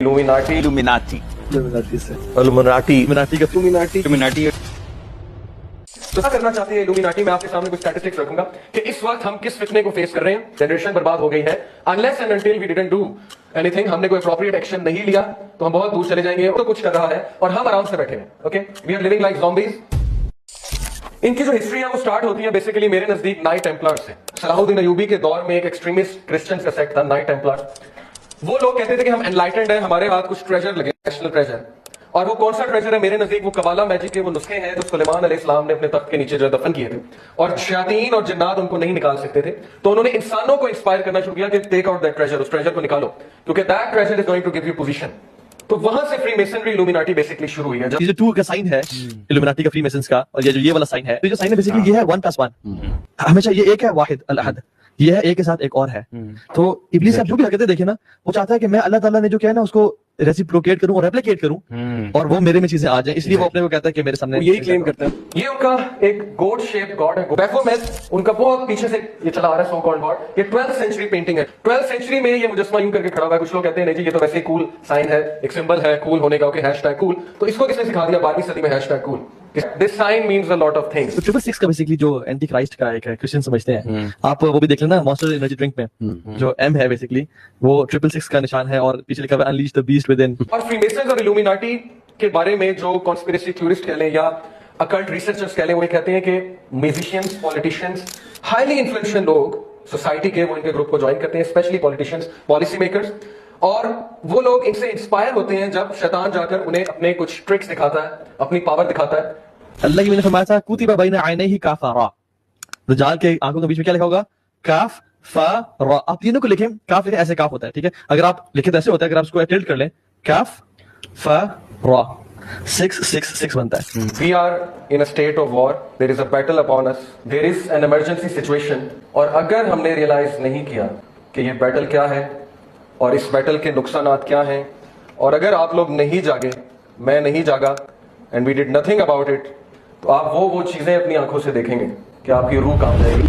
Illuminati illuminati illuminati से illuminati illuminati का illuminati तो क्या करना चाहती है इल्यूमिनाटी? मैं आपके सामने कुछ स्टैटिस्टिक्स रखूंगा कि इस वक्त हम किस फितने को फेस कर रहे हैं। जनरेशन बर्बाद हो गई है। Unless and until we didn't do anything, हमने कोई अप्रोप्रिएट एक्शन नहीं लिया तो हम बहुत दूर चले जाएंगे। तो कुछ कर रहा है और हम आराम से बैठे हैं। Okay, we are living like zombies. इनकी जो हिस्ट्री है वो स्टार्ट होती है बेसिकली मेरे नजदीक नाइट टेम्पलर से। सलाहुद्दीन अयूबी के दौर में एक एक्सट्रीमिस्ट क्रिश्चियंस का सेक्ट था नाइट टेम्पलर। वो लोग कहते थे कि हम एनलाइटेंड है, हमारे हाथ कुछ ट्रेजर लगे, नेशनल ट्रेजर। और वो कौन सा ट्रेजर है? मेरे नजदीक वो कबाला मैजिक के वो नुस्खे हैं जो सुलेमान अलैहिस्सलाम ने अपने तख्त के नीचे जो दफन किए थे, और शयातीन और जिन्नात उनको नहीं निकाल सकते थे। तो उन्होंने इंसानों को इंस्पायर करना शुरू किया कि टेक आउट दैट ट्रेजर, उस ट्रेजर को निकालो, क्योंकि that treasure is going to give you position. तो वहां से फ्री मेसनरी इल्यूमिनाटी बेसिकली शुरू हुई है। ये जो 2 का साइन है इल्यूमिनाटी का फ्री मेसन्स का, और ये जो ये वाला साइन है, तो जो साइन है बेसिकली ये है 1+1। हमेशा ये एक है वाहिद अल अहद, ये है एक के साथ एक और है। तो इब्लीस आप जो भी हरकतें देखे ना, वो चाहता है कि मैं अल्लाह ताला ने जो किया है ना उसको रेसिप्रोकेट करूं और रेप्लिकेट करूं, और वो मेरे में चीजें आ जाए, इसलिए वो अपने को कहता है कि मेरे सामने यही क्लेम करता है। ये उनका एक गोड शेप गॉड है, बैफोमेट। उनका बहुत पीछे से ये चला आ रहा है, सो कॉल्ड गॉड। ये 12th सेंचुरी पेंटिंग है। 12th सेंचुरी में ये मुजस्मा यूं करके खड़ा हुआ है। कुछ लोग कहते हैं नहीं जी ये तो वैसे ही कूल साइन है, एक सिंबल है कूल होने का, ओके, #कूल। तो इसको किसने सिखा दिया 12वीं सदी में #कूल? This sign means a lot of things. तो 666 का बेसिकली जो एंटी क्राइस्ट का एक क्रिश्चियन समझते हैं, आप वो भी देख लेना मॉन्स्टर एनर्जी ड्रिंक में जो M है बेसिकली वो 666 का निशान है, और पीछे लिखा हुआ है unleash the beast with in. और फ्रीमेसन्स और इल्यूमिनाटी के बारे में जो कॉन्स्पिरेसी थ्योरिस्ट कह लें या अकल्ट रिसर्चर्स कह लें, वो ये कहते हैं कि म्यूजिशियंस, पॉलिटिशियंस, हाईली इन्फ्लुएंशियल लोग सोसाइटी के वो इनके ग्रुप को ज्वाइन करते हैं, स्पेशली पॉलिटिशियंस, पॉलिसी मेकर्स। और वो लोग इनसे इंस्पायर होते हैं जब शैतान जाकर उन्हें अपने कुछ ट्रिक्स दिखाता है, अपनी पावर दिखाता है। अल्लाह की मैंने फरमाया था कुतिबा बैना आइनैहि काफ रा, दज्जाल के आंखों के बीच में क्या लिखा होगा? काफ फा रा। आप तीनों को लिखें, काफ लिखें, ऐसे काफ होता है, ठीक है? अगर आप लिखे तो ऐसे होता है, अगर आप इसको टिल्ट कर लें, काफ फा रा, 666 बनता है। We are in a state of war. There is a battle upon us. There is an emergency situation. और अगर हमने रियलाइज नहीं किया कि ये बैटल क्या है और इस बैटल के नुकसानात क्या हैं, और अगर आप लोग नहीं जागे, मैं नहीं जागा, and we did nothing about it, तो आप वो चीजें अपनी आंखों से देखेंगे कि आपकी रूह कांप जाएगी।